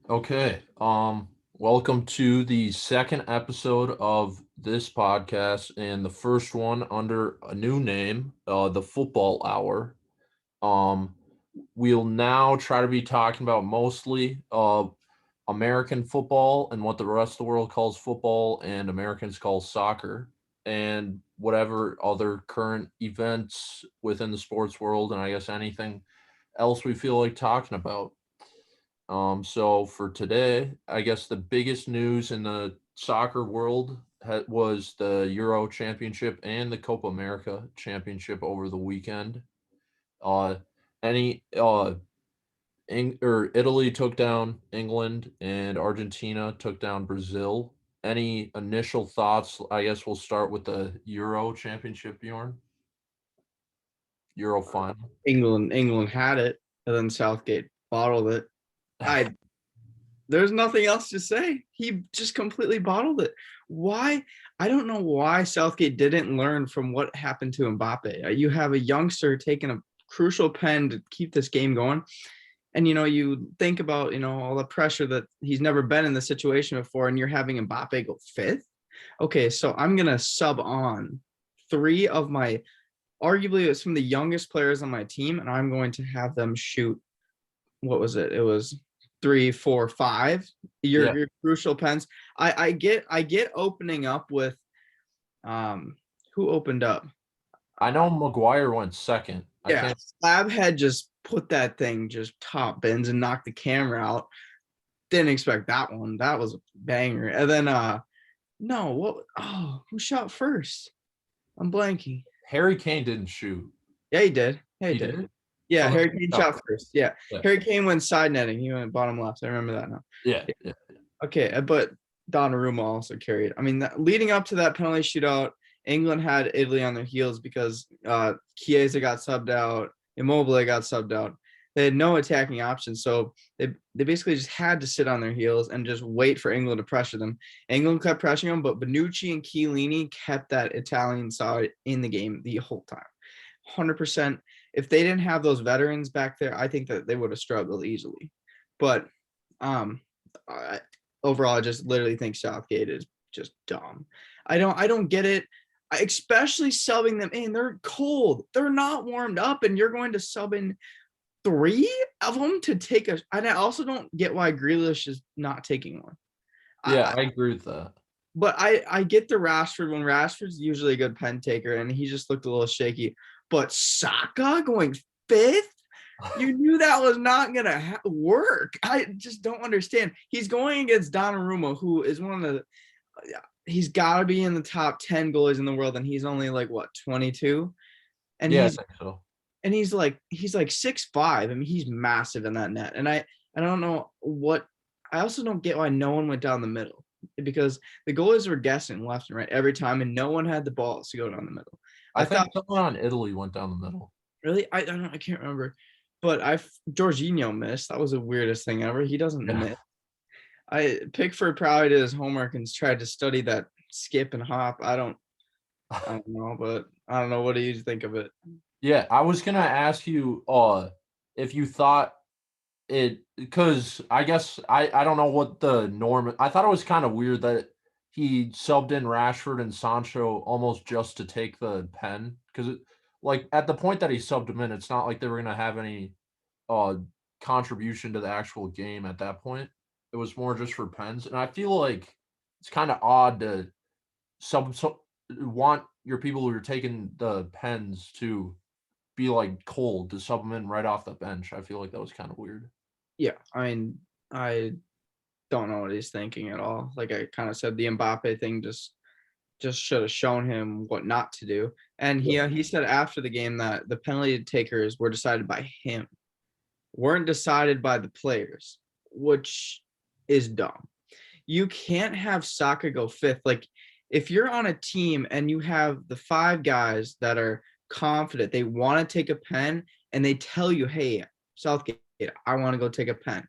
Okay. Welcome to the second episode of this podcast and the first one under a new name, the Football Hour. Um, we'll now try to be talking about mostly American football and what the rest of the world calls football and Americans call soccer and whatever other current events within the sports world and I guess anything else we feel like talking about. So for today, I guess the biggest news in the soccer world was the Euro Championship and the Copa America Championship over the weekend. Uh, any Italy took down England and Argentina took down Brazil. Any initial thoughts? I guess we'll start with the Euro Championship, Bjorn. Euro final. England had it, and then Southgate bottled it. I There's nothing else to say. He just completely bottled it. Why? I don't know why Southgate didn't learn from what happened to Mbappe. You have a youngster taking a crucial pen to keep this game going. And you think about all the pressure that he's never been in this situation before, and you're having Mbappe go fifth. Okay, so I'm gonna sub on three of my arguably it's some of the youngest players on my team, and I'm going to have them shoot. What was it? It was three, four, five. Yeah, Your crucial pens. I get opening up with who opened up? I know Maguire went second. I Yeah, can't. Slabhead just put that thing just top bins and knocked the camera out. Didn't expect that one. That was a banger. And then no, what who shot first? I'm blanking. Harry Kane didn't shoot. Yeah, he did. Yeah, he He did. did. Yeah, Oh, that's Harry Kane tough. shot first. Yeah. Yeah. Harry Kane went side netting. He went bottom left. I remember that now. Yeah, yeah, Okay, but Donnarumma also carried. I mean, leading up to that penalty shootout, England had Italy on their heels because Chiesa got subbed out, Immobile got subbed out. They had no attacking options, so they basically just had to sit on their heels and just wait for England to pressure them. England kept pressuring them, but Bonucci and Chiellini kept that Italian side in the game the whole time. 100%. If they didn't have those veterans back there, I think that they would have struggled easily. But um, I, overall, I just literally think Southgate is just dumb. I don't get it. Especially subbing them in. They're cold. They're not warmed up, and you're going to sub in three of them to take a. And I also don't get why Grealish is not taking one. yeah. I, I agree with that. but I get the Rashford when Rashford's usually a good pen taker, and he just looked a little shaky. But Saka going fifth, you knew that was not gonna work. I just don't understand. He's going against Donnarumma, who is one of the. He's got to be in the top 10 goalies in the world, and he's only like what 22, and Yeah, I he's think so. and he's like 6'5". I mean, he's massive in that net, and I don't know what. I also don't get why no one went down the middle because the goalies were guessing left and right every time, and no one had the balls to go down the middle. I I thought think someone on Italy went down the middle. really, I don't know, I can't remember, but Jorginho missed. That was the weirdest thing ever. He doesn't Yeah. miss. Pickford probably did his homework and tried to study that skip and hop. I don't know, but I don't know. What do you think of it? Yeah, I was gonna ask you, if you thought it because I guess I don't know what the norm. I thought it was kind of weird that he subbed in Rashford and Sancho almost just to take the pen because like at the point that he subbed him in, it's not like they were gonna have any uh contribution to the actual game at that point. It was more just for pens, and I feel like it's kind of odd to want your people who are taking the pens to be like cold to sub them in right off the bench. I feel like that was kind of weird. Yeah, I mean, I don't know what he's thinking at all. Like I kind of said, the Mbappe thing just should have shown him what not to do. And Yeah. he said after the game that the penalty takers were decided by him, weren't decided by the players, which is dumb. You can't have Saka go fifth. Like if you're on a team and you have the five guys that are confident, they want to take a pen and they tell you, hey, Southgate, I want to go take a pen.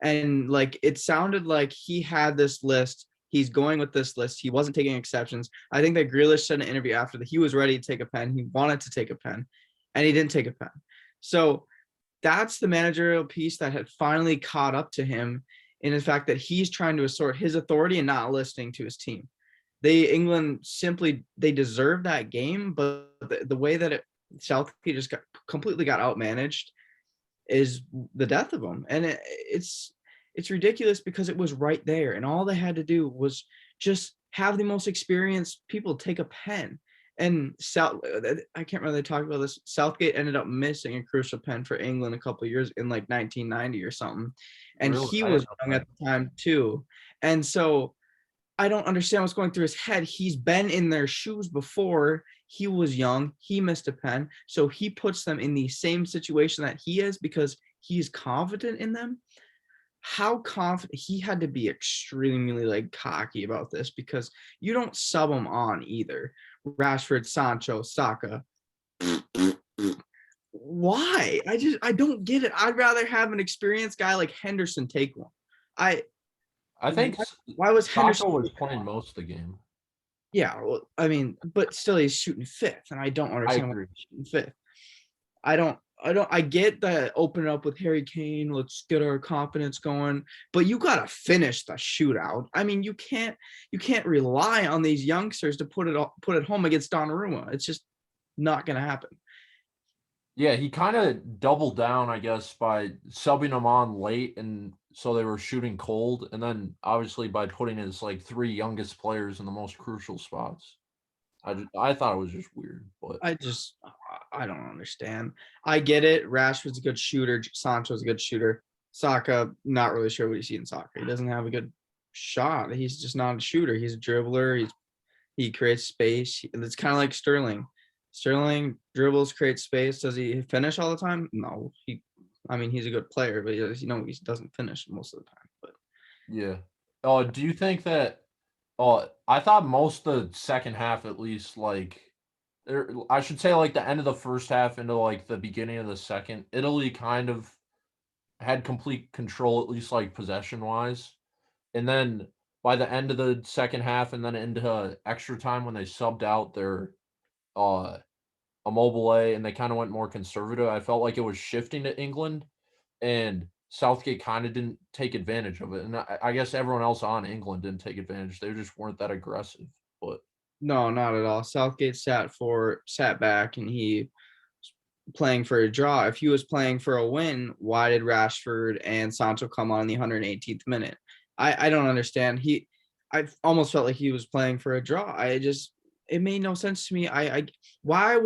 And like it sounded like he had this list. He's going with this list. He wasn't taking exceptions. I think that Grealish said in an interview after that he was ready to take a pen. He wanted to take a pen, and he didn't take a pen. So that's the managerial piece that had finally caught up to him. in the fact that he's trying to assert his authority and not listening to his team. England simply, they deserved that game, but the way that Southgate just completely got outmanaged is the death of them. And it's ridiculous because it was right there, and all they had to do was just have the most experienced people take a pen. And I can't remember, they talked about this. Southgate ended up missing a crucial pen for England a couple of years in like 1990 or something, and Really? he I had was no young at idea. the time too. And so I don't understand what's going through his head. He's been in their shoes before. He was young. He missed a pen. So he puts them in the same situation that he is because he's confident in them. How confident he had to be, extremely like cocky about this, because you don't sub them on either. Rashford, Sancho, Saka. Why? I don't get it. I'd rather have an experienced guy like Henderson take one. I I think why was Saka Henderson? was playing most of the game. Yeah, well, I mean, but still he's shooting fifth, and I don't I understand why agree. he's shooting fifth. I get the open up with Harry Kane, let's get our confidence going, but you gotta finish the shootout. I mean, you can't rely on these youngsters to put it home against Donnarumma. It's just not gonna happen. Yeah, he kind of doubled down, I guess, by subbing them on late, and so they were shooting cold, and then obviously by putting his like three youngest players in the most crucial spots. I thought it was just weird, but I don't understand. I get it. Rashford's a good shooter. Sancho's a good shooter. Saka, not really sure what you see in Saka. He doesn't have a good shot. He's just not a shooter. He's a dribbler. He creates space. It's kind of like Sterling. Sterling dribbles, creates space. Does he finish all the time? No. I mean, he's a good player, but he doesn't finish most of the time. But yeah. Do you think that? I thought most of the second half, at least, like, I should say, like the end of the first half into like the beginning of the second, Italy kind of had complete control, at least like possession wise. And then by the end of the second half, and then into extra time when they subbed out their uh Immobile and they kind of went more conservative, I felt like it was shifting to England, and Southgate kind of didn't take advantage of it. And I guess everyone else on England didn't take advantage. They just weren't that aggressive. But no, not at all. Southgate sat back, and he playing for a draw. If he was playing for a win, why did Rashford and Sancho come on in the 118th minute? I don't understand. I almost felt like he was playing for a draw. It made no sense to me. Why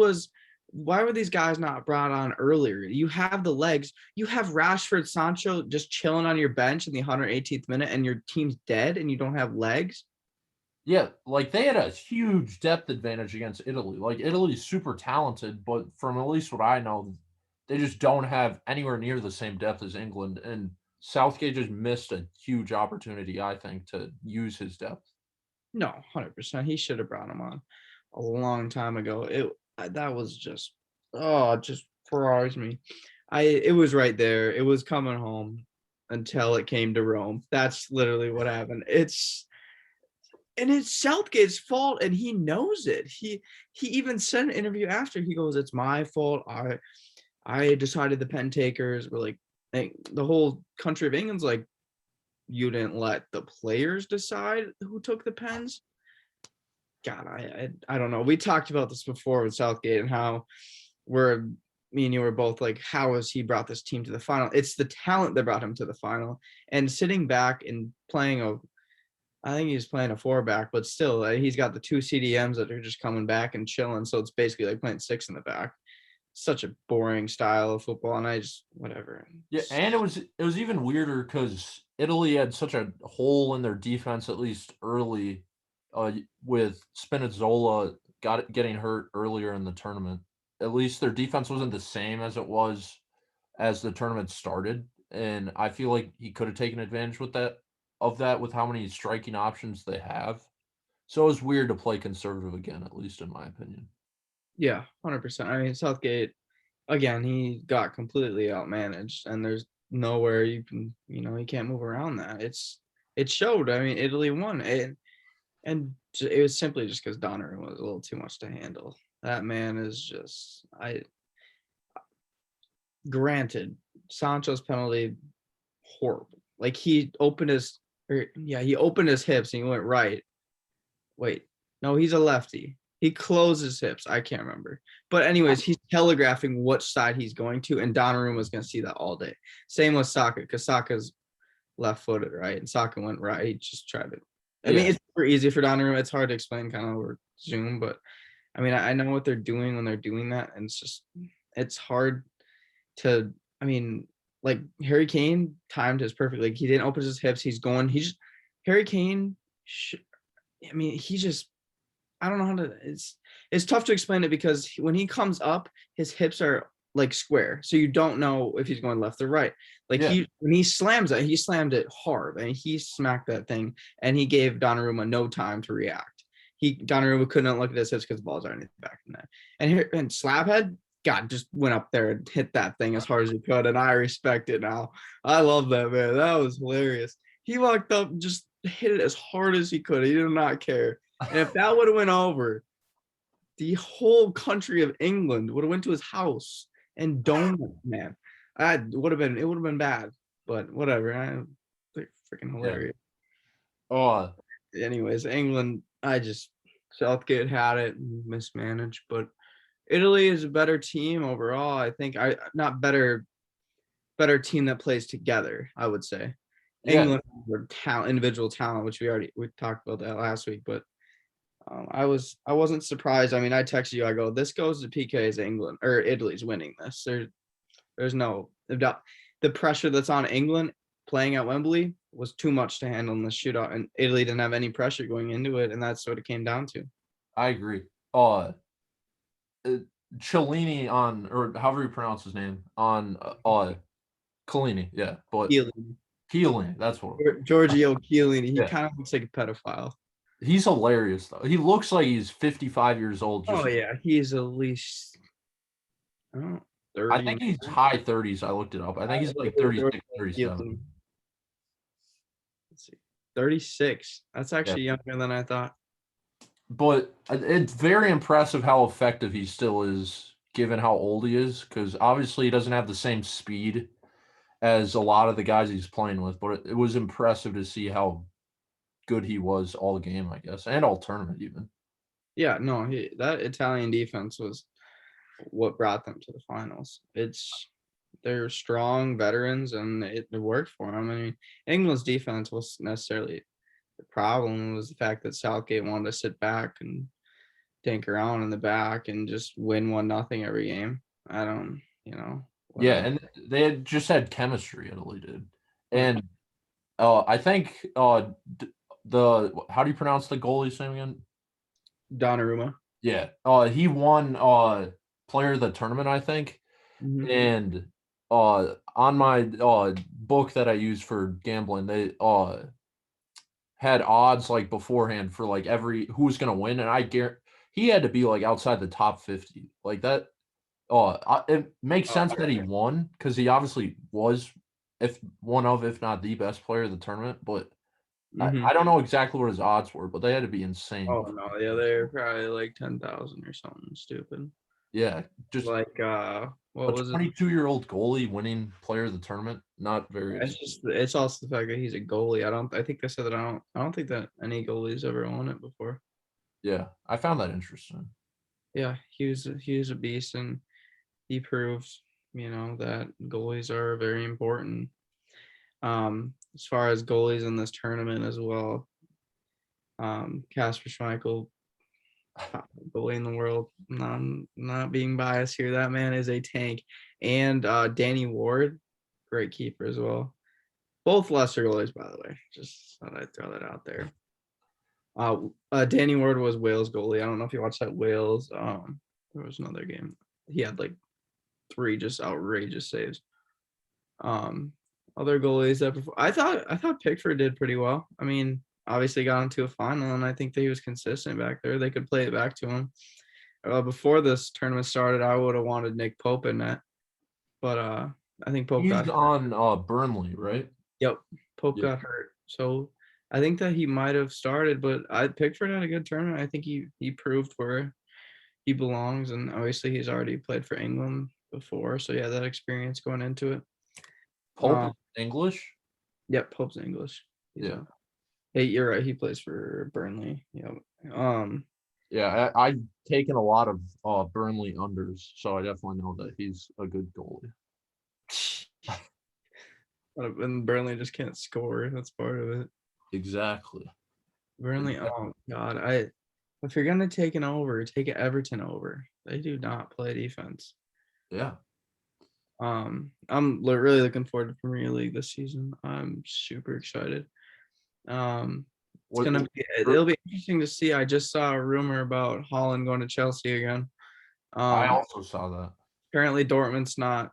were these guys not brought on earlier? You have the legs. You have Rashford, Sancho just chilling on your bench in the 118th minute, and your team's dead, and you don't have legs. yeah, like they had a huge depth advantage against Italy. Like Italy's super talented, but from at least what I know, they just don't have anywhere near the same depth as England. And Southgate just missed a huge opportunity, I think, to use his depth. No, 100%. He should have brought him on a long time ago. That was just, oh, it just froze me. It was right there. It was coming home until it came to Rome. That's literally what happened. It's Southgate's fault, and he knows it. He even said in an interview after, he goes, "It's my fault. I decided the pen takers were like the whole country of England's like, you didn't let the players decide who took the pens." God, I don't know. We talked about this before with Southgate and how me and you were both like, how has he brought this team to the final? It's the talent that brought him to the final. And sitting back and I think he's playing a four back, but still, he's got the two CDMs that are just coming back and chilling. So it's basically like playing six in the back. Such a boring style of football, and I just whatever. Yeah, and it was even weirder because Italy had such a hole in their defense, at least early, with Spinazzola getting hurt earlier in the tournament. At least their defense wasn't the same as it was as the tournament started, and I feel like he could have taken advantage of that with how many striking options they have. So it was weird to play conservative again, at least in my opinion. Yeah, 100%. I mean, Southgate, again, he got completely outmanaged, and there's nowhere you can't move around that. It showed. I mean, Italy won, and it was simply just because Donnarumma was a little too much to handle. That man is just granted, Sancho's penalty, horrible, Like he opened his hips and he went right. Wait, no, he's a lefty. He closed his hips. I can't remember. But anyways, he's telegraphing which side he's going to, and Donnarumma was going to see that all day. Same with Saka, because Saka's left-footed, right? And Saka went right. He just tried to. I mean, it's super easy for Donnarumma. It's hard to explain kind of over Zoom, but I mean, I know what they're doing when they're doing that, and it's hard to. I mean, like Harry Kane timed his perfectly. Like, he didn't open his hips. He's going. Harry Kane. I mean, I don't know how to. It's tough to explain it because when he comes up, his hips are like square, so you don't know if he's going left or right. Like when he slams it, he slammed it hard, and he smacked that thing, and he gave Donnarumma no time to react. Donnarumma couldn't look at his hips because the ball's already in the back of the net. And Slabhead, God, just went up there and hit that thing as hard as he could, and I respect it now. I love that, man. That was hilarious. He walked up, just hit it as hard as he could. He did not care. And if that would have went over, the whole country of England would have went to his house and domed him, man. It would have been bad, but whatever. They're freaking hilarious. Oh, anyways, England, Southgate had it and mismanaged, but Italy is a better team overall. I think not better team that plays together, I would say. England were individual talent, which we talked about that last week, but I wasn't surprised. I mean, I texted you. I go, this goes to PK's England or Italy's winning this. There's no doubt. The pressure that's on England playing at Wembley was too much to handle in the shootout, and Italy didn't have any pressure going into it, and that's what it came down to. I agree. Cellini on, or however you pronounce his name, on Chiellini, yeah, but Chiellini, that's what Giorgio Chiellini. He kind of looks like a pedophile. He's hilarious though. He looks like he's 55 years old. He's at least 30. I think he's high 30s. I looked it up. I think he's like 36, 37. Let's see. 36. That's actually younger than I thought. But it's very impressive how effective he still is, given how old he is, because obviously he doesn't have the same speed as a lot of the guys he's playing with, but it was impressive to see how good he was all game, I guess, and all tournament even. Yeah, no, that Italian defense was what brought them to the finals. They're strong veterans, and it worked for them. I mean, England's defense wasn't necessarily the problem. It was the fact that Southgate wanted to sit back and dink around in the back and just win 1-0 every game. And they had just had chemistry. Italy did, and I think how do you pronounce the goalie's name again? Donnarumma. Yeah. He won player of the tournament, I think. Mm-hmm. And on my book that I use for gambling, they had odds like beforehand for like who's gonna win, and I guarantee he had to be like outside the top 50. Like that. It makes sense that he won because he obviously was if not the best player of the tournament, but I don't know exactly what his odds were, but they had to be insane. Oh no, yeah, they're probably like 10,000 or something stupid. Yeah, just like what was it? 22-year-old goalie winning player of the tournament. Not very. It's also the fact that he's a goalie. I think they said that I don't think that any goalies ever won it before. Yeah, I found that interesting. Yeah, he was a beast, and he proves that goalies are very important. As far as goalies in this tournament as well, Kasper Schmeichel, top goalie in the world. Not being biased here. That man is a tank. And Danny Ward, great keeper as well. Both lesser goalies, by the way. Just thought I'd throw that out there. Danny Ward was Wales goalie. I don't know if you watched that Wales. There was another game. He had like 3 just outrageous saves. Other goalies that I thought Pickford did pretty well. I mean, obviously got into a final, and I think that he was consistent back there. They could play it back to him. Before this tournament started, I would have wanted Nick Pope in that, but I think Pope got on Burnley, right? Yep, Pope got hurt, so I think that he might have started. But Pickford had a good tournament. I think he proved where he belongs, and obviously he's already played for England before, so yeah, that experience going into it. Pope English? Yep, Pope's English. Yeah. Hey, you're right. He plays for Burnley. Yep. Yeah, I've taken a lot of Burnley unders, so I definitely know that he's a good goalie. And Burnley just can't score. That's part of it. Exactly. Burnley. Oh God, if you're gonna take an over, take Everton over. They do not play defense. Yeah. I'm really looking forward to Premier League this season. I'm super excited. What, It'll be interesting to see. I just saw a rumor about Haaland going to Chelsea again. I Um, also saw that. Apparently Dortmund's not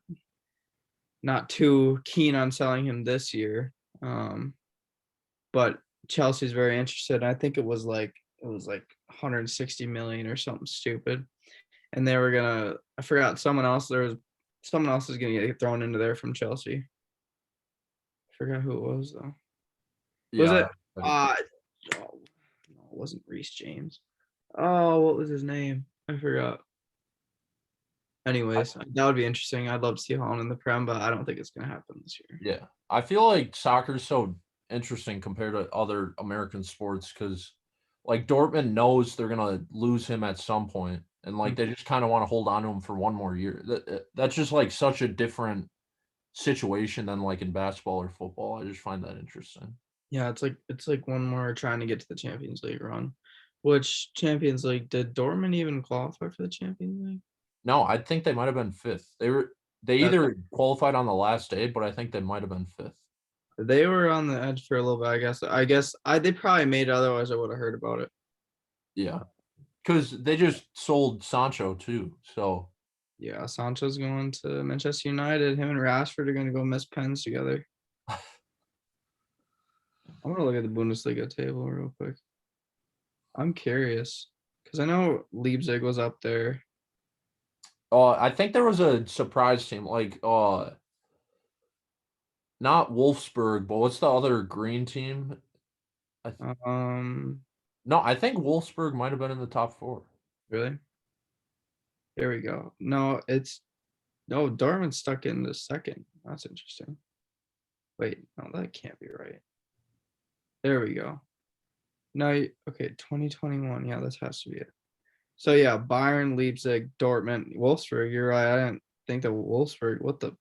too keen on selling him this year. But Chelsea's very interested. I think it was like 160 million or something stupid. And they were gonna, I forgot someone else is gonna get thrown into there from Chelsea. I forgot who it was though. Was Yeah. it no, it wasn't Reece James. Oh, what was his name? I forgot. Anyways, that would be interesting. I'd love to see Holland in the Prem, but I don't think it's gonna happen this year. Yeah. I feel like soccer's so interesting compared to other American sports because, like, Dortmund knows they're gonna lose him at some point, and like they just kind of want to hold on to him for one more year. That's just like such a different situation than like in basketball or football. I just find that interesting. Yeah, it's like one more trying to get to the Champions League run. Which Champions League did Dortmund even qualify for the Champions League? No, I think they might have been fifth. They That either qualified on the last day, but I think they might have been fifth. they were on the edge for a little bit, I guess. They probably made it, otherwise I would have heard about it. Yeah, because they just sold Sancho too. So Yeah, Sancho's going to Manchester United. Him and Rashford are gonna go miss pens together. I'm gonna look at the Bundesliga table real quick. I'm curious because I know Leipzig was up there. I think there was a surprise team like not Wolfsburg, but what's the other green team? I th- Um, no, I think Wolfsburg might have been in the top four. really? Here we go. No, Dortmund's stuck in the second. That's interesting. Wait, no, that can't be right. There we go. No, okay, 2021. Yeah, this has to be it. So yeah, Bayern, Leipzig, Dortmund, Wolfsburg. You're right. I didn't think that Wolfsburg. What the?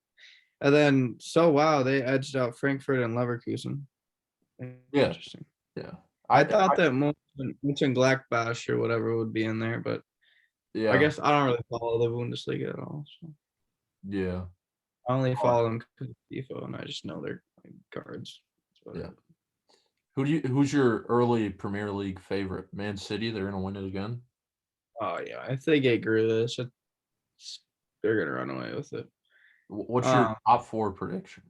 And then wow, they edged out Frankfurt and Leverkusen. Yeah, Interesting. yeah. I thought that Mönchengladbach or whatever would be in there, but I Yeah, guess I don't really follow the Bundesliga at all. So yeah, I only follow them because of FIFA, and I just know their cards. That's about yeah. it. Who's your early Premier League favorite? Man City, they're gonna win it again. Oh yeah, if they get Grealish, they're gonna run away with it. What's your Um, top four prediction?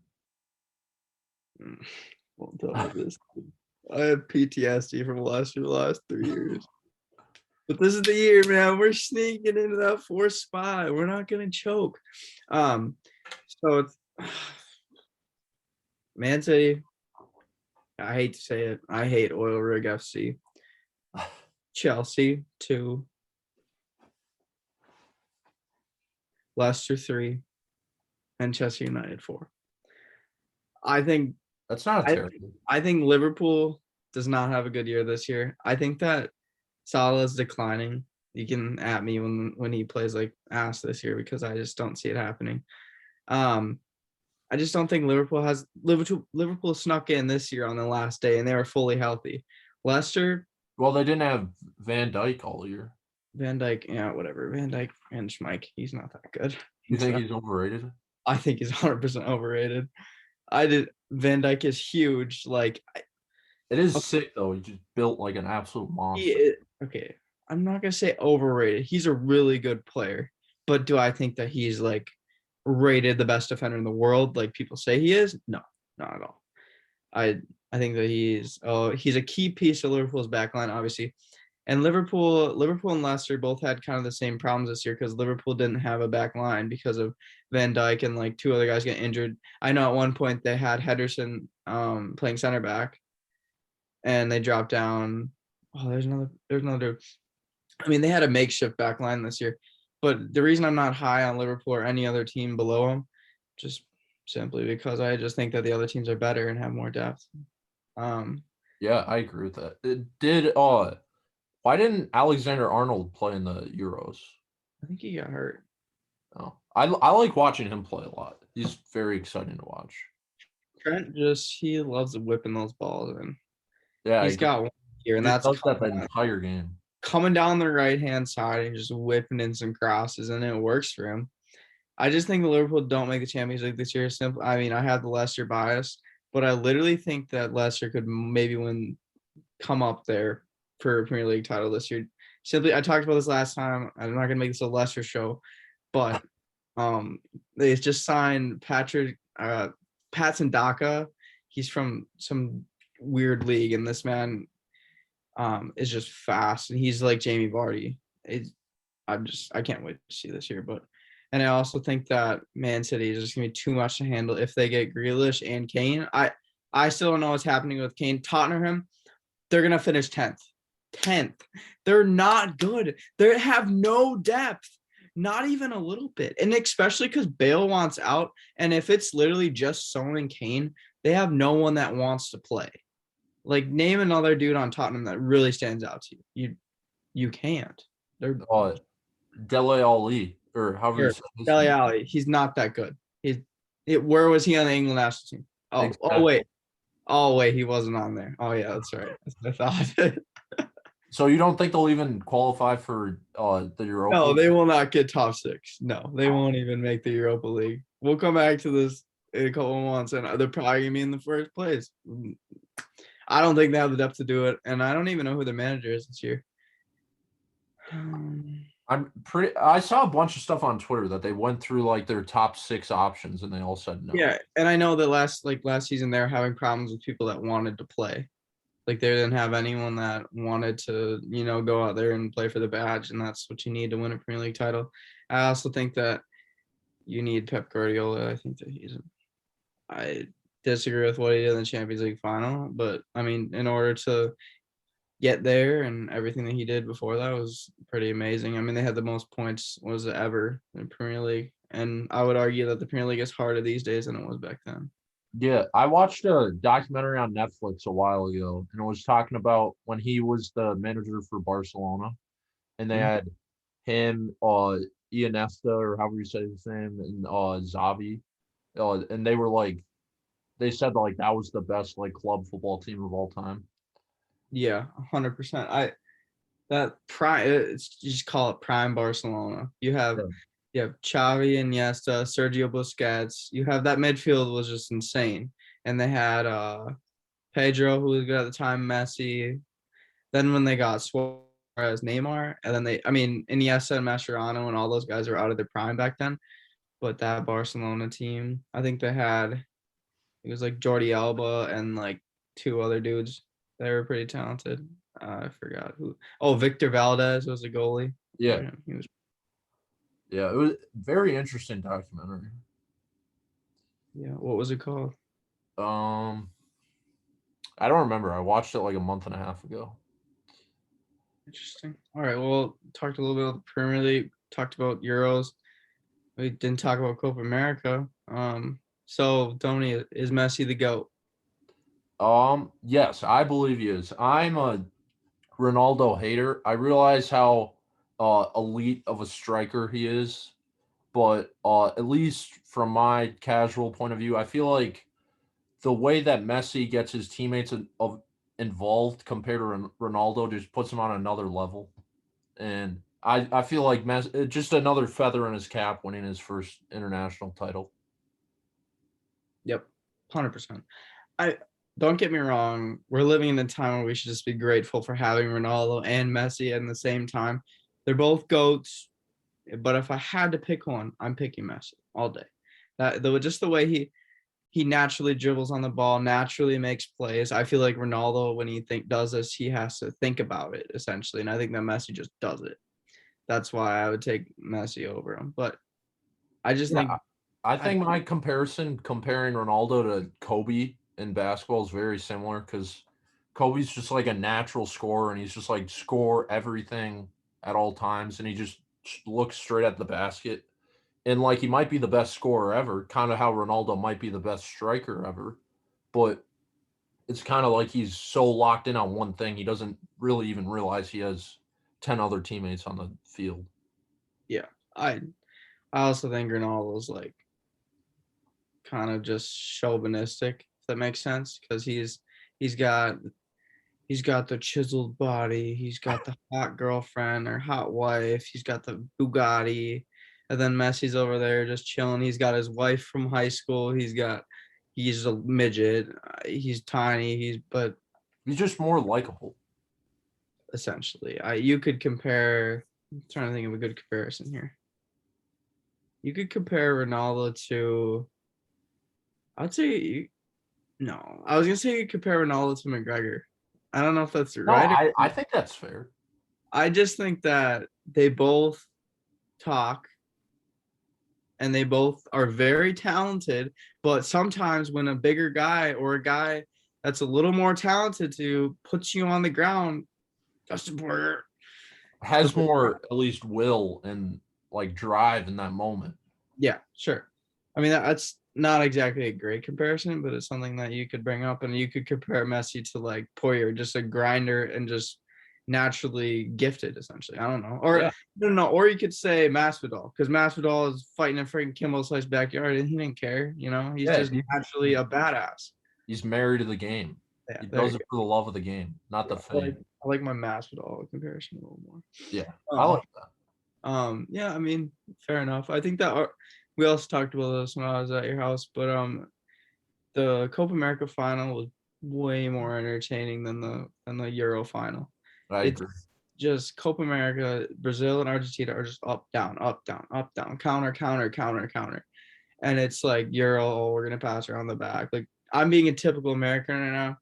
won't tell me this. I have PTSD from the last 3 years. But this is the year, man. We're sneaking into that fourth spot. We're not gonna choke. So it's Man City. I hate to say it. I hate Oil Rig FC. Chelsea 2. Leicester 3. Manchester United 4. I think That's not a I terrible. I think Liverpool does not have a good year this year. I think that Salah is declining. You can at me when he plays like ass this year because I just don't see it happening. Um, I just don't think Liverpool snuck in this year on the last day and they were fully healthy. Leicester, Well, they didn't have Van Dyke all year. Van Dijk, yeah, whatever. Van Dijk and Schmeich, he's not that good. You think he's overrated? I think he's 100% overrated. Van Dijk is huge. Like It is sick though. He just built like an absolute monster. okay. I'm not gonna say overrated. He's a really good player, but do I think that he's like rated the best defender in the world, like people say he is? No, not at all. I think that he's a key piece of Liverpool's backline, obviously. And Liverpool and Leicester both had kind of the same problems this year because Liverpool didn't have a back line because of Van Dijk and like two other guys getting injured. I know at one point they had Henderson playing center back and they dropped down. Oh, there's another. I mean, they had a makeshift back line this year. But the reason I'm not high on Liverpool or any other team below them, just simply because I just think that the other teams are better and have more depth. Yeah, I agree with that. Why didn't Alexander Arnold play in the Euros? I think he got hurt. Oh, I like watching him play a lot. He's very exciting to watch. Trent he loves whipping those balls in. Yeah, He's got one here, and he just that's does that the entire game. coming down the right hand side and just whipping in some crosses, and it works for him. I just think the Liverpool don't make the Champions League this year. Simple. I mean, I have the Leicester bias, but I literally think that Leicester could maybe come up there for a Premier League title this year. Simply, I talked about this last time. I'm not gonna make this a Leicester show, but they just signed Patson Daka. He's from some weird league, and this man is just fast, and he's like Jamie Vardy. I can't wait to see this year, and I also think that Man City is just gonna be too much to handle if they get Grealish and Kane. I still don't know what's happening with Kane. Tottenham, they're gonna finish 10th. 10th. They're not good. They have no depth, not even a little bit. And especially because Bale wants out. And if it's literally just Son and Kane, they have no one that wants to play. Like, name another dude on Tottenham that really stands out to you. You can't. They're Dele Alli, or however you say his Dele name. Alli. He's not that good. Where was he on the England national team? Exactly. Oh wait, he wasn't on there. Oh yeah, that's right. That's what I thought. So you don't think they'll even qualify for the Europa? No, they will not get top 6. No, they won't even make the Europa League. We'll come back to this in a couple of months, and they're probably gonna be in the first place. I don't think they have the depth to do it, and I don't even know who their manager is this year. I saw a bunch of stuff on Twitter that they went through like their top 6 options and they all said no. Yeah, and I know that last season they were having problems with people that wanted to play. Like, they didn't have anyone that wanted to, go out there and play for the badge, and that's what you need to win a Premier League title. I also think that you need Pep Guardiola. I think that I disagree with what he did in the Champions League final, but I mean, in order to get there and everything that he did before that was pretty amazing. I mean, they had the most points ever in Premier League, and I would argue that the Premier League is harder these days than it was back then. Yeah, I watched a documentary on Netflix a while ago, and it was talking about when he was the manager for Barcelona, and they had him, Iniesta, or however you say his name, and Xavi, and they were like, they said like that was the best like club football team of all time. Yeah, 100%. That prime, you just call it prime Barcelona. You have Xavi, Iniesta, Sergio Busquets. You have that midfield was just insane, and they had Pedro, who was good at the time, Messi. Then when they got Suarez, Neymar, and then Iniesta and Mascherano and all those guys were out of their prime back then. But that Barcelona team, I think it was like Jordi Alba and like 2 other dudes. They were pretty talented. I forgot who. Oh, Victor Valdez was a goalie. Yeah. Yeah, it was a very interesting documentary. Yeah, what was it called? I don't remember. I watched it like a month and a half ago. Interesting. All right, well, talked a little bit about the Premier League, talked about Euros. We didn't talk about Copa America. So, Tony, is Messi the GOAT? Yes, I believe he is. I'm a Ronaldo hater. I realize how elite of a striker he is, but at least from my casual point of view, I feel like the way that Messi gets his teammates involved compared to Ronaldo just puts him on another level. And I feel like Messi, just another feather in his cap winning his first international title. Yep, 100%. I don't get me wrong. We're living in a time where we should just be grateful for having Ronaldo and Messi at the same time. They're both GOATs, but if I had to pick one, I'm picking Messi all day. Just the way he naturally dribbles on the ball, naturally makes plays. I feel like Ronaldo, when he does this, he has to think about it essentially, and I think that Messi just does it. That's why I would take Messi over him. But I just think I think my comparing Ronaldo to Kobe in basketball is very similar because Kobe's just like a natural scorer and he's just like score everything at all times and he just looks straight at the basket. And like he might be the best scorer ever, kind of how Ronaldo might be the best striker ever, but it's kind of like he's so locked in on one thing he doesn't really even realize he has 10 other teammates on the field. Yeah, I also think Ronaldo's like kind of just chauvinistic, if that makes sense, because he's got he's got the chiseled body, he's got the hot girlfriend or hot wife, he's got the Bugatti, and then Messi's over there just chilling. He's got his wife from high school. He's a midget. He's tiny. But He's just more likable. essentially, you could compare. I'm trying to think of a good comparison here. You could compare Ronaldo to. I'd say no. I was gonna say you compare Ronaldo to McGregor. I don't know if that's No, right. I think that's fair. I just think that they both talk and they both are very talented, but sometimes when a bigger guy or a guy that's a little more talented to puts you on the ground, Justin Porter. Has more at least will and like drive in that moment. Yeah, sure. I mean, that's not exactly a great comparison, but it's something that you could bring up, and you could compare Messi to like Poyer, just a grinder and just naturally gifted, essentially. I don't know, or Yeah. no, or you could say Masvidal, because Masvidal is fighting in freaking Kimbo Slice backyard, and he didn't care. He's Yeah, just naturally a badass. he's married to the game. Yeah, He there does you it go. for the love of the game, not the Yeah, fame. I like my Masvidal comparison a little more. Yeah, I Um, like that. yeah, I mean, fair enough. I think that we also talked about this when I was at your house, but the Copa America final was way more entertaining than the Euro final. I It's agree. just Copa America, Brazil and Argentina are just up, down, up, down, up, down, counter, counter, counter, counter. And it's like Euro, oh, we're gonna pass her on the back. Like I'm being a typical American right now.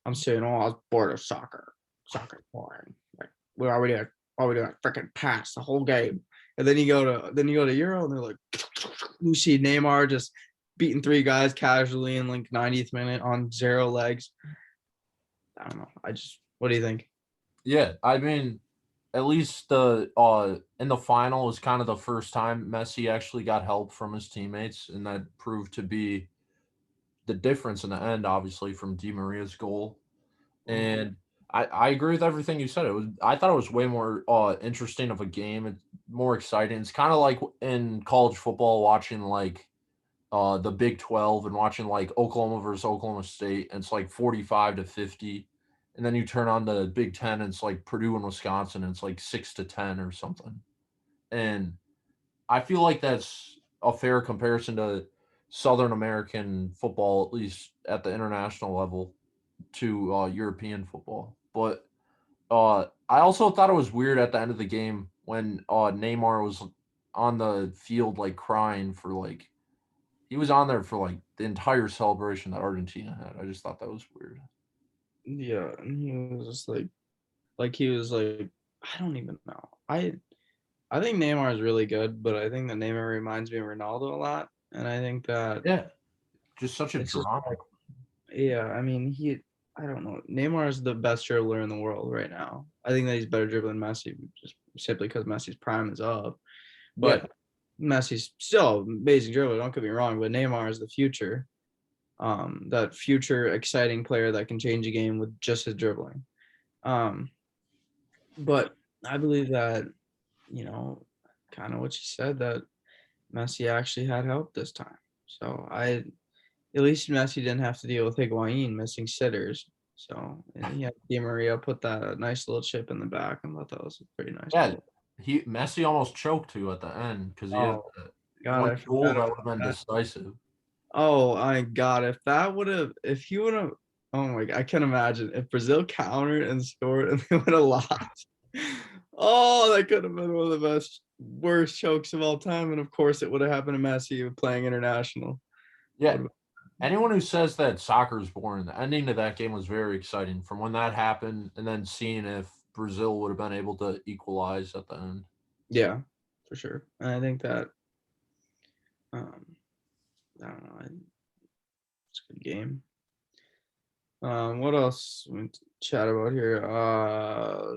I'm saying, oh, I was bored of soccer. Soccer's boring. Like we're already doing a freaking pass the whole game. And then you go to Euro and they're like you see Neymar just beating three guys casually in like 90th minute on zero legs. I don't know. What do you think? Yeah, I mean, at least the in the final was kind of the first time Messi actually got help from his teammates, and that proved to be the difference in the end, obviously, from Di Maria's goal. And I agree with everything you said. I thought it was way more interesting of a game. It's more exciting. It's kind of like in college football watching like the Big 12 and watching like Oklahoma versus Oklahoma State, and it's like 45-50. And then you turn on the Big 10 and it's like Purdue and Wisconsin and it's like 6-10 or something. And I feel like that's a fair comparison to Southern American football, at least at the international level, to European football. But I also thought it was weird at the end of the game when Neymar was on the field like crying for like he was on there for like the entire celebration that Argentina had. I just thought that was weird. Yeah, and he was just like he was like, I don't even know. I think Neymar is really good, but I think that Neymar reminds me of Ronaldo a lot, and I think that Yeah, just such a it's just drama. yeah. I mean, I don't know. Neymar is the best dribbler in the world right now. I think that he's better dribbling than Messi, just simply because Messi's prime is up. Yeah, But Messi's still amazing dribbler. Don't get me wrong, but Neymar is the future. That future exciting player that can change a game with just his dribbling. Um, but I believe that kind of what you said, that Messi actually had help this time. So at least Messi didn't have to deal with Higuain missing sitters. So and he had Di Maria put that nice little chip in the back. I thought that was a pretty nice yeah. goal. He Messi almost choked too at the end because he had Oh God, one I goal forgot that about would have been that. decisive. Oh my God, if he would have, oh my God, I can imagine if Brazil countered and scored and they would have lost. Oh, that could have been one of the worst chokes of all time. And of course, it would have happened to Messi playing international. Yeah, anyone who says that soccer is boring, the ending to that game was very exciting. From when that happened, and then seeing if Brazil would have been able to equalize at the end. Yeah, for sure. And I think that um, I don't know. It's a good game. What else we chat about here?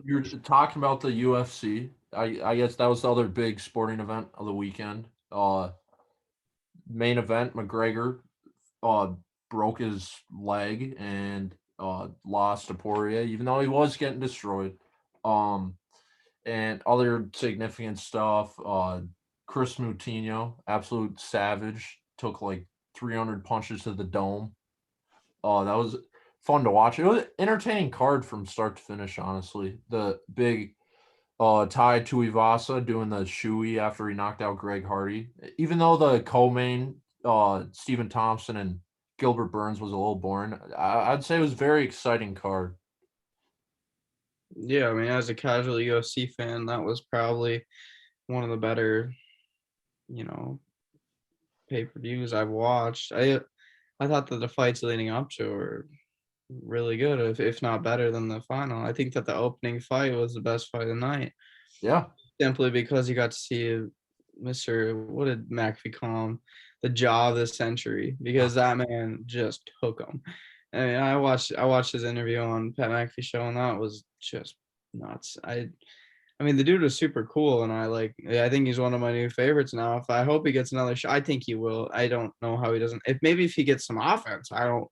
You're talking about the UFC. I guess that was the other big sporting event of the weekend. Main event, McGregor uh broke his leg and lost to Poirier, even though he was getting destroyed. Um and other significant stuff, Chris Moutinho, absolute savage, took like 300 punches to the dome. That was fun to watch. It was an entertaining card from start to finish, honestly. The big Tai Tuivasa doing the shoey after he knocked out Greg Hardy. Even though the co-main Stephen Thompson and Gilbert Burns was a little boring, I'd say it was a very exciting card. Yeah, I mean, as a casual UFC fan, that was probably one of the better, you know, pay-per-views I've watched. I thought that the fights leading up to were really good, if not better than the final. I think that the opening fight was the best fight of the night, Yeah, simply because you got to see Mr. What did McAfee call him? The jaw of the century, because that man just took him. I mean, I watched his interview on Pat McAfee show, and that was just nuts. I mean, the dude was super cool, and I think he's one of my new favorites now. If I hope he gets another shot, I think he will. I don't know how he doesn't. If he gets some offense, I don't.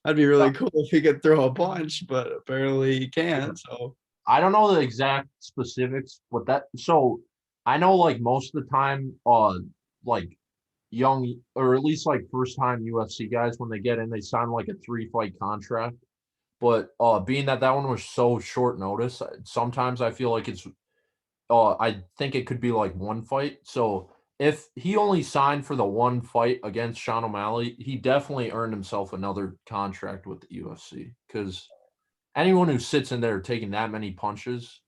That'd be really cool if he could throw a punch, but apparently he can't. So I don't know the exact specifics, but that so I know like most of the time, like young or at least like first time UFC guys when they get in, they sign like a 3 fight contract. But being that that one was so short notice, sometimes I feel like I think it could be like 1 fight. So if he only signed for the 1 fight against Sean O'Malley, he definitely earned himself another contract with the UFC because anyone who sits in there taking that many punches,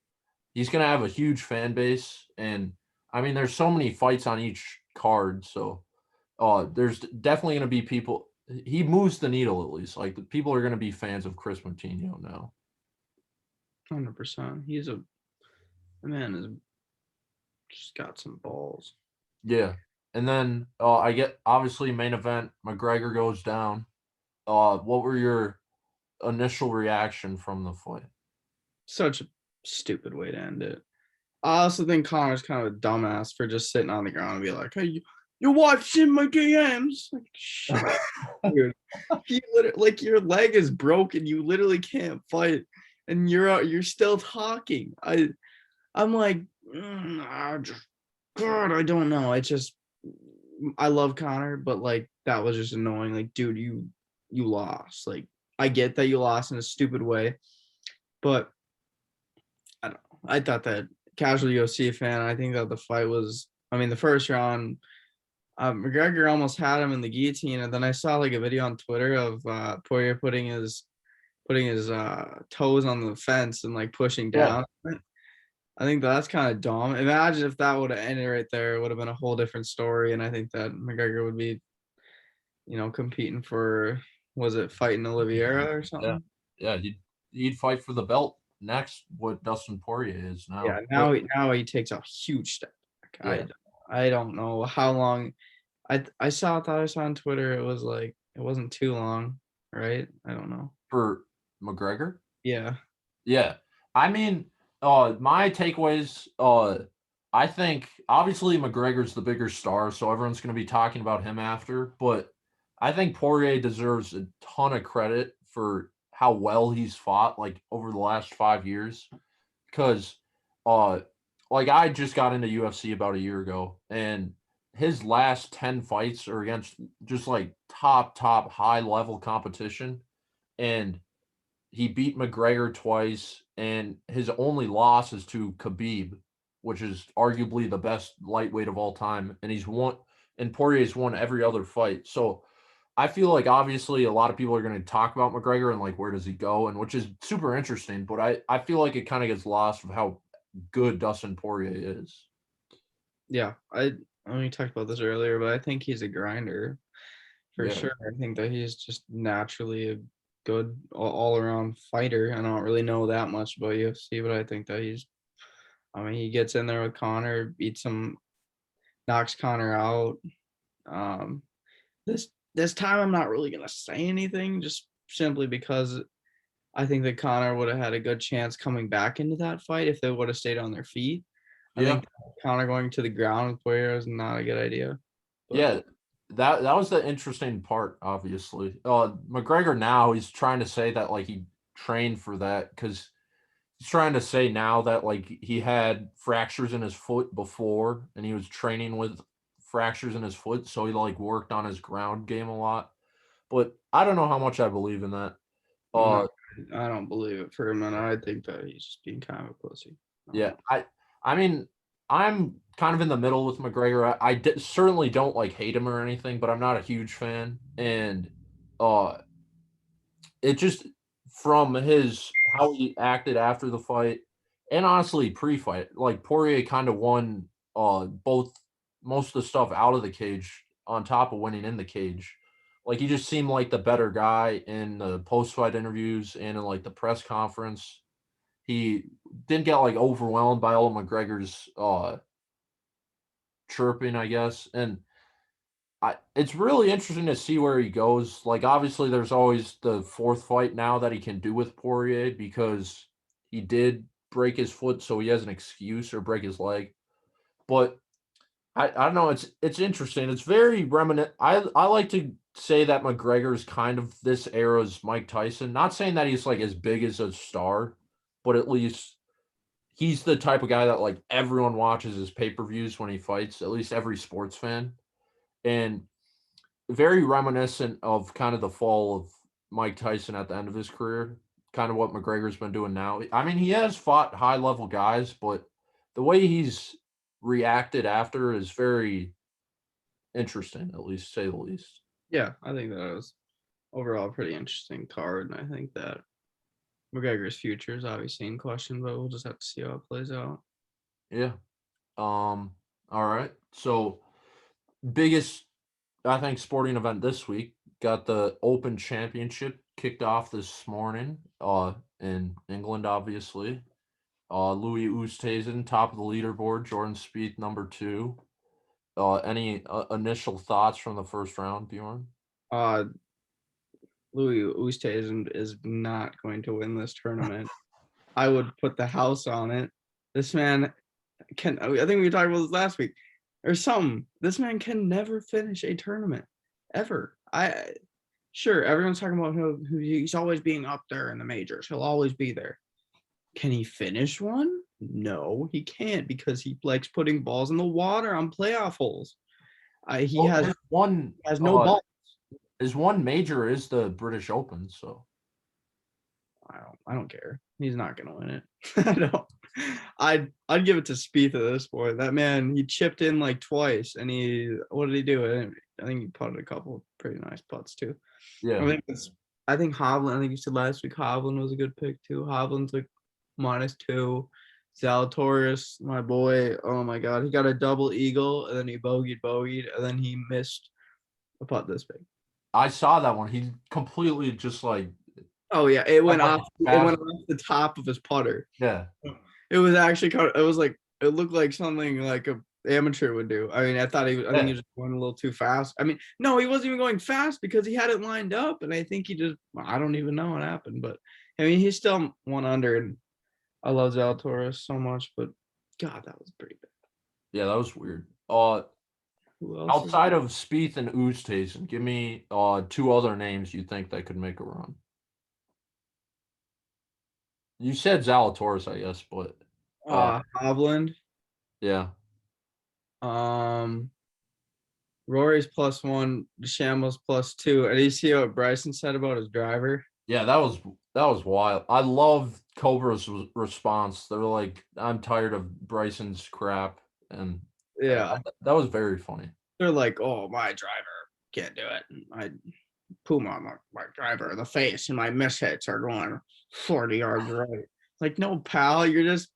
he's gonna have a huge fan base. And I mean, there's so many fights on each card, so there's definitely gonna be people. He moves the needle at least. Like the people are gonna be fans of Chris Moutinho now. 100%, he's a the man is just got some balls. Yeah. And then I get obviously main event, McGregor goes down. What were your initial reaction from the fight? Such a stupid way to end it. I also think Connor's kind of a dumbass for just sitting on the ground and be like, "Hey, you're watching my games." Like, shut up, dude. You literally, like, your leg is broken. You literally can't fight, and you're out. You're still talking. I'm like, God, I don't know. I love Connor, but like that was just annoying. Like, dude, you lost. Like, I get that you lost in a stupid way, but I don't know. I thought that casual UFC fan, I think that the fight was, I mean, the first round, McGregor almost had him in the guillotine, and then I saw like a video on Twitter of Poirier putting his toes on the fence and like pushing Yeah. down. I think that's kind of dumb. Imagine if that would have ended right there, it would have been a whole different story. And I think that McGregor would be, competing for, was it fighting Oliveira or Yeah. something? Yeah. He'd fight for the belt next, what Dustin Poirier is Yeah, now. But now he takes a huge step yeah, back. I don't know how long. Thought I saw on Twitter it was like it wasn't too long, right? I don't know. for McGregor. Yeah. Yeah. I mean, my takeaways, I think obviously McGregor's the bigger star, so everyone's going to be talking about him after, but I think Poirier deserves a ton of credit for how well he's fought like over the last 5 years because uh like I just got into UFC about a year ago and his last 10 fights are against just like top high level competition and he beat McGregor twice, and his only loss is to Khabib, which is arguably the best lightweight of all time. And Poirier's won every other fight. So I feel like obviously a lot of people are going to talk about McGregor and like where does he go, and which is super interesting. But I feel like it kind of gets lost of how good Dustin Poirier is. Yeah. I only talked about this earlier, but I think he's a grinder for Yeah, sure. I think that he's just naturally a good all around fighter. I don't really know that much about UFC, but I think that I mean, he gets in there with Connor, beats him, knocks Connor out. Um, this time I'm not really gonna say anything, just simply because I think that Connor would have had a good chance coming back into that fight if they would have stayed on their feet. I Yeah. think counter going to the ground with Poirier is not a good idea. But Yeah. That was the interesting part, obviously. McGregor now he's trying to say that like he trained for that because he's trying to say now that like he had fractures in his foot before and he was training with fractures in his foot, so he like worked on his ground game a lot. But I don't know how much I believe in that. no, Uh I don't believe it for a minute. I think that he's just being kind of a pussy. yeah, I mean I'm kind of in the middle with McGregor. Certainly don't like hate him or anything, but I'm not a huge fan. And uh it just from his how he acted after the fight and honestly pre-fight, like Poirier kind of won both most of the stuff out of the cage on top of winning in the cage. Like he just seemed like the better guy in the post-fight interviews and in like the press conference. He didn't get like overwhelmed by all of McGregor's chirping, I guess. And it's really interesting to see where he goes. Like, obviously, there's always the fourth fight now that he can do with Poirier because he did break his foot, so he has an excuse or break his leg. But I don't know. It's interesting. It's very reminiscent. I like to say that McGregor is kind of this era's Mike Tyson. Not saying that he's like as big as a star, but at least he's the type of guy that like everyone watches his pay per views when he fights. At least every sports fan. And very reminiscent of kind of the fall of Mike Tyson at the end of his career, kind of what McGregor's been doing now. I mean, he has fought high level guys, but the way he's reacted after is very interesting, at least say the least. Yeah, I think that was overall a pretty interesting card, and I think that McGregor's future is obviously in question, but we'll just have to see how it plays out. Yeah. All right. So biggest I think sporting event this week got the Open Championship kicked off this morning in England obviously. Louis Oosthuizen, top of the leaderboard. Jordan Spieth, number 2. Any initial thoughts from the first round, Bjorn? Uh, Louis Oosthuizen is not going to win this tournament. I would put the house on it. This man can. I think we talked about this last week or something. This man can never finish a tournament ever. Sure, everyone's talking about how he's always being up there in the majors. He'll always be there. Can he finish one? No, he can't because he likes putting balls in the water on playoff holes. He Well, has no ball. his one major is the British Open, so I don't care. He's not gonna win it. I don't. I'd give it to Spieth at this point. That man, he chipped in like twice, and what did he do? I think he putted a couple pretty nice putts too. yeah. I think Hovland. I think you said last week Hovland was a good pick too. Hovland's like -2. Zalatoris, my boy. Oh my God, he got a double eagle, and then he bogeyed, and then he missed a putt this big. I saw that one. He completely just like Oh yeah, it went like off. It went off the top of his putter. yeah. It was actually kind of. It was like it looked like something like a amateur would do. I mean, I think he was just going a little too fast. I mean, no, he wasn't even going fast because he had it lined up, and I think he just. I don't even know what happened, but I mean, he's still 1 under, and I love Zalatoris so much, but God, that was pretty bad. Yeah, that was weird. Who else Outside of Spieth and Oosthuizen, give me 2 other names you think that could make a run. You said Zalatoris, I guess, but Hovland. yeah. Rory's +1, DeChambeau's +2. And you see what Bryson said about his driver? Yeah, that was wild. I love Cobra's response. They're like, "I'm tired of Bryson's crap," and Yeah, that was very funny. they're like, "Oh, my driver can't do it. I Puma, my driver, the face, and my mishits are going 40 yards right." Like, no, pal, you're just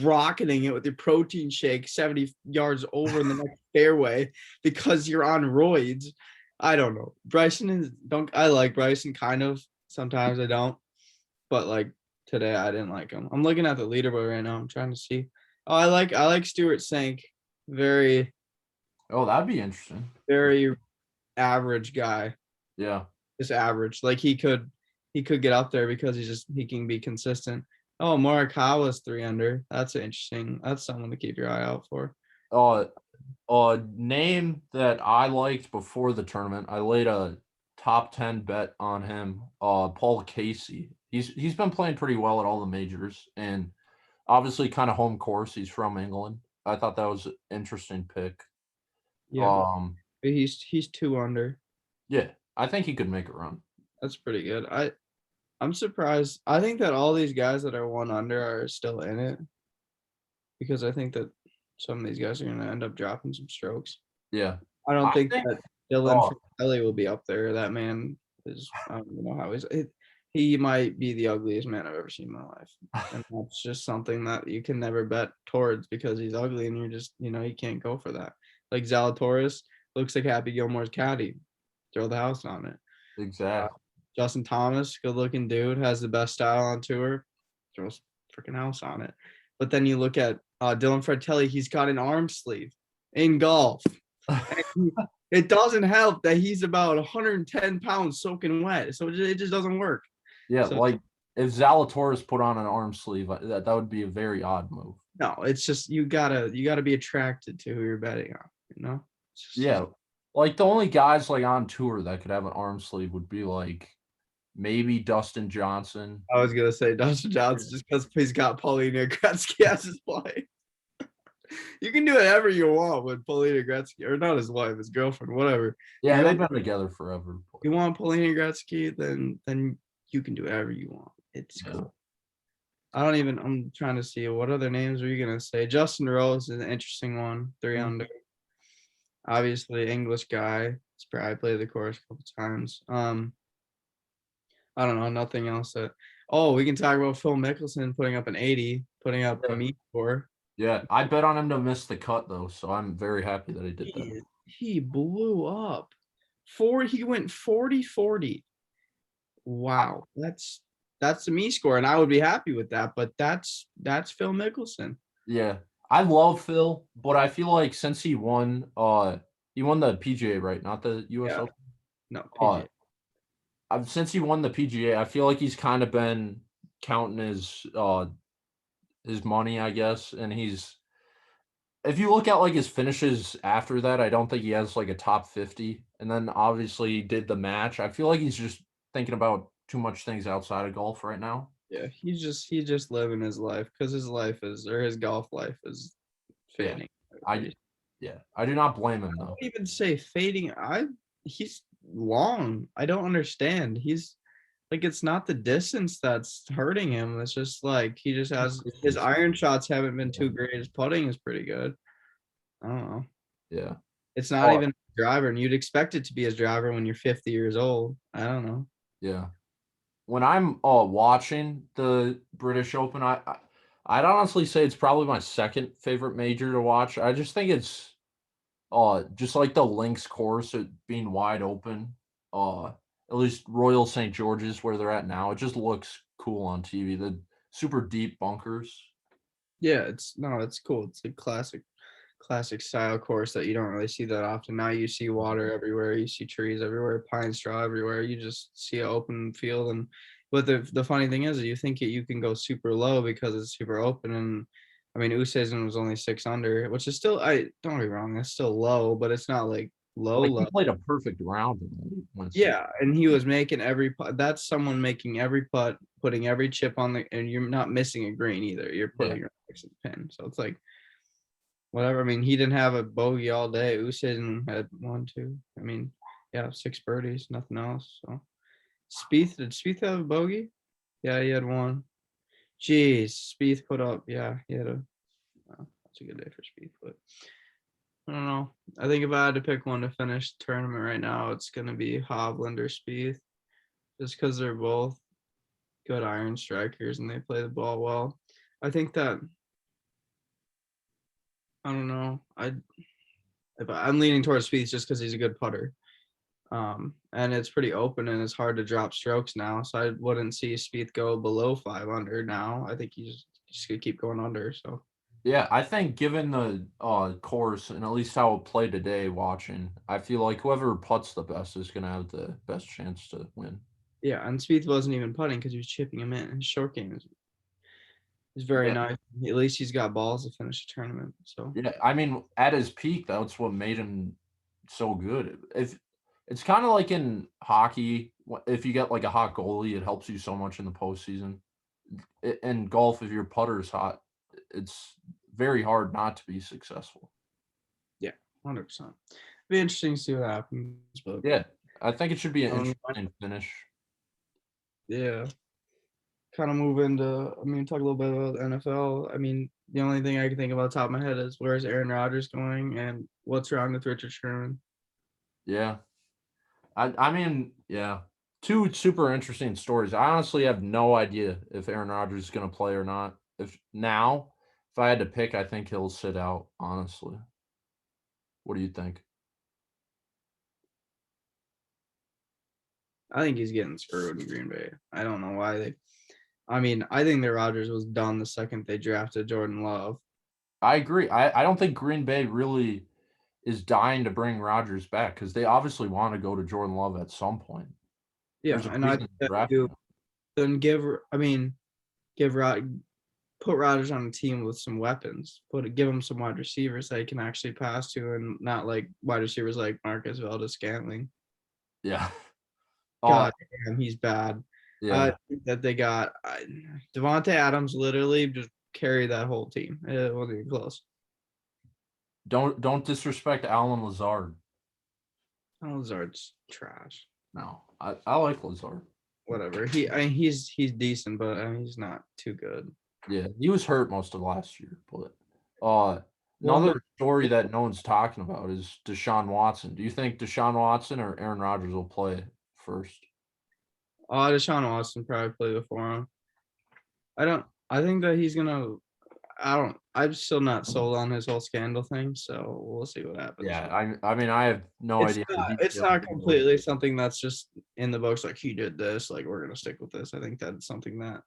rocketing it with your protein shake 70 yards over in the next fairway because you're on roids. I don't know. I like Bryson kind of. Sometimes I don't. But like today I didn't like him. I'm looking at the leaderboard right now. I'm trying to see. Oh, I like Stuart Sink. Very, Oh, that'd be interesting. very average guy. Yeah. Just average. Like he could get up there because he can be consistent. Oh, Morikawa's 3 under. That's interesting. That's someone to keep your eye out for. Uh, name that I liked before the tournament, I laid a top 10 bet on him, Paul Casey. He's been playing pretty well at all the majors and obviously kind of home course. He's from England. I thought that was an interesting pick. Yeah, Um, he's 2 under. yeah, I think he could make a run. That's pretty good. I'm surprised. I think that all these guys that are 1 under are still in it because I think that some of these guys are gonna end up dropping some strokes. Yeah. I don't I think think that Dylan oh, Fratelli will be up there. That man is I don't even know how he might be the ugliest man I've ever seen in my life. And that's just something that you can never bet towards because he's ugly and you're just, you can't go for that. Like Zalatoris looks like Happy Gilmore's caddy. Throw the house on it. Uh, exactly. Justin Thomas, good looking dude, has the best style on tour. Throws freaking house on it. But then you look at Dylan Fratelli, he's got an arm sleeve in golf. And it doesn't help that he's about 110 pounds soaking wet. So it just doesn't work. Yeah, So like if Zalatoris put on an arm sleeve, that would be a very odd move. no, it's just you gotta be attracted to who you're betting on, It's just, Yeah, like the only guys like on tour that could have an arm sleeve would be like maybe Dustin Johnson. I was gonna say Dustin Johnson just because he's got Paulina Gretzky as his wife. You can do whatever you want with Paulina Gretzky, or not his wife, his girlfriend, whatever. Yeah, You they've want, been together forever. you want Paulina Gretzky, then you can do whatever you want. It's Yeah. cool. I'm trying to see what other names are you gonna say. Justin Rose is an interesting one, 3 Mm. under. Obviously, English guy. He's probably played the course a couple times. I don't know, nothing else that. Oh, we can talk about Phil Mickelson putting up an 80, putting up a Yeah. meat score. Yeah, I bet on him to miss the cut though, so I'm very happy that he did that. He blew up. He went 40-40. Wow, that's a me score, and I would be happy with that. But that's Phil Mickelson. Yeah, I love Phil, but I feel like since he won the PGA, right? Not the US Yeah, Open. no, Uh, PG. since he won the PGA, I feel like he's kind of been counting his money, I guess, and he's if you look at like his finishes after that, I don't think he has like a top 50. And then obviously he did the match. I feel like he's just thinking about too much things outside of golf right now. Yeah, he's just living his life because his golf life is Yeah. fading. I yeah, I do not blame him I though. don't even say fading. He's long. I don't understand. He's like it's not the distance that's hurting him. It's just like he just has his iron shots haven't been too great. His putting is pretty good. I don't know. Yeah. It's not Oh, even a driver, and you'd expect it to be his driver when you're 50 years old. I don't know. yeah. When I'm watching the British Open, I'd honestly say it's probably my second favorite major to watch. I just think it's just like the links course, it being wide open. At least Royal St. George's where they're at now, it just looks cool on TV. The super deep bunkers. Yeah, it's cool. It's a classic style course that you don't really see that often. Now you see water everywhere, you see trees everywhere, pine straw everywhere. You just see an open field, and but the funny thing is, you think you can go super low because it's super open. And I mean, Oosthuizen was only 6 under, which is still I don't get me wrong, that's still low, but it's not like low Like he low. played a perfect round and then went six. Yeah, and he was making every putt. That's someone making every putt, putting every chip on and you're not missing a green either. You're Yeah, putting your next pin. So it's like whatever. I mean, he didn't have a bogey all day. Usain had 1, 2. I mean, yeah, 6 birdies, nothing else. So did Spieth have a bogey? Yeah, he had 1. Jeez, Spieth put up. Yeah, he had a. That's a good day for Spieth, but I don't know. I think if I had to pick one to finish the tournament right now, it's gonna be Hovland or Spieth, just because they're both good iron strikers and they play the ball well. I think that I don't know. I'm leaning towards Spieth just because he's a good putter. And it's pretty open and it's hard to drop strokes now. So I wouldn't see Spieth go below 5 under now. I think he's just gonna keep going under. So yeah. I think given the course and at least how it played today, watching, I feel like whoever puts the best is gonna have the best chance to win. yeah, and Spieth wasn't even putting because he was chipping him in. His short game is It's very Yeah. nice. At least he's got balls to finish the tournament. So Yeah, I mean, at his peak, that's what made him so good. If it's kind of like in hockey, if you get like a hot goalie, it helps you so much in the postseason. In golf, if your putter's hot, it's very hard not to be successful. yeah, 100%. Be interesting to see what happens, but Yeah, I think it should be an um, interesting finish. yeah. Kind of move into. I mean, talk a little bit about the NFL. I mean, the only thing I can think about top of my head is where's Aaron Rodgers going and what's wrong with Richard Sherman. Yeah, I mean, yeah, two super interesting stories. I honestly have no idea if Aaron Rodgers is going to play or not. If I had to pick, I think he'll sit out. Honestly, what do you think? I think he's getting screwed in Green Bay. I don't know why they. I mean, I think that Rodgers was done the second they drafted Jordan Love. I agree. I don't think Green Bay really is dying to bring Rodgers back because they obviously want to go to Jordan Love at some point. Yeah, There's a and I reason think to that draft you him. then give. I mean, give Rod put Rodgers on a team with some weapons. Give him some wide receivers that he can actually pass to, and not like wide receivers like Marcus Valdez-Scantling. Yeah. Uh, God damn, he's bad. I yeah. think that they got Devontae Adams literally just carried that whole team. It wasn't even close. Don't disrespect Alan Lazard. Lazard's trash. No, I like Lazard. Whatever. He's decent, but he's not too good. Yeah, he was hurt most of last year, but Well, no, another story that no one's talking about is Deshaun Watson. Do you think Deshaun Watson or Aaron Rodgers will play first? Deshaun Watson probably play before him. I don't. I think that he's gonna. I don't. I'm still not sold on his whole scandal thing, so we'll see what happens. Yeah, I mean, I have no idea the It's details. not completely something that's just in the books. Like he did this. Like we're gonna stick with this. I think that's something that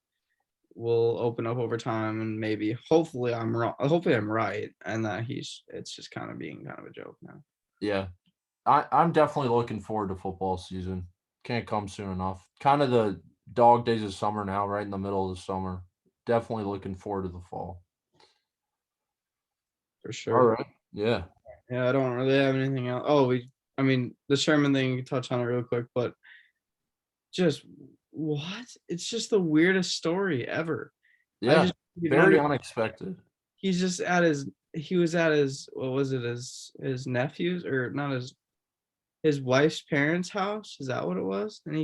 will open up over time, and maybe hopefully I'm wrong. Hopefully I'm right, and that it's just kind of being kind of a joke now. Yeah, I'm definitely looking forward to football season. Can't come soon enough. Kind of the dog days of summer now, right in the middle of the summer. Definitely looking forward to the fall. For All sure. right. Yeah. Yeah, I don't really have anything else. Oh, I mean, the Sherman thing, you can touch on it real quick, but just what? It's just the weirdest story ever. I Yeah. just didn't Very under, unexpected. he's just he was at his, what was it, his nephew's, or not his wife's parents' house. Is that what it was? And I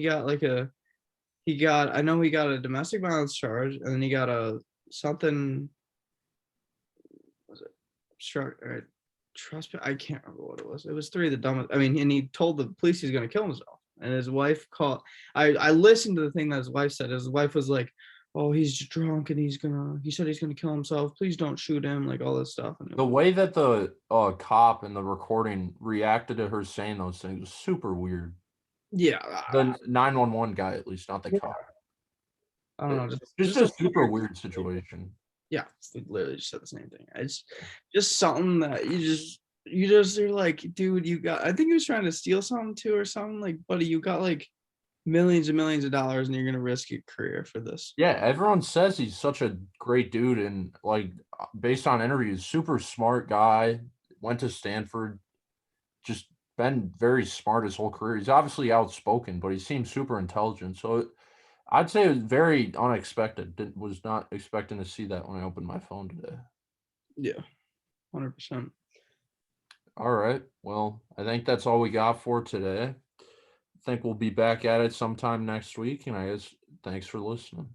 know he got a domestic violence charge, and then he got a something, was it obstruct or trespass? I can't remember what it was. It was three of the dumbest. I mean, and he told the police he's gonna kill himself. And his wife called. I listened to the thing that his wife said. His wife was like, "Oh, he's drunk and he said he's gonna kill himself. Please don't shoot him." Like all this stuff. And it The was, way that the cop in the recording reacted to her saying those things was super weird. yeah, The 911 guy, at least, not the cop. I don't know. Just a super weird situation. Yeah, we literally just said the same thing. It's just something that you're like, dude, you got. I think he was trying to steal something too or something. Like, buddy, you got like millions and millions of dollars, and you're gonna risk your career for this. Yeah, everyone says he's such a great dude and, like, based on interviews, super smart guy, went to Stanford, just been very smart his whole career. He's obviously outspoken, but he seems super intelligent, so I'd say it was very unexpected. Was not expecting to see that when I opened my phone today. Yeah, 100%. Alright, well, I think that's all we got for today. I think we'll be back at it sometime next week, and I guess thanks for listening.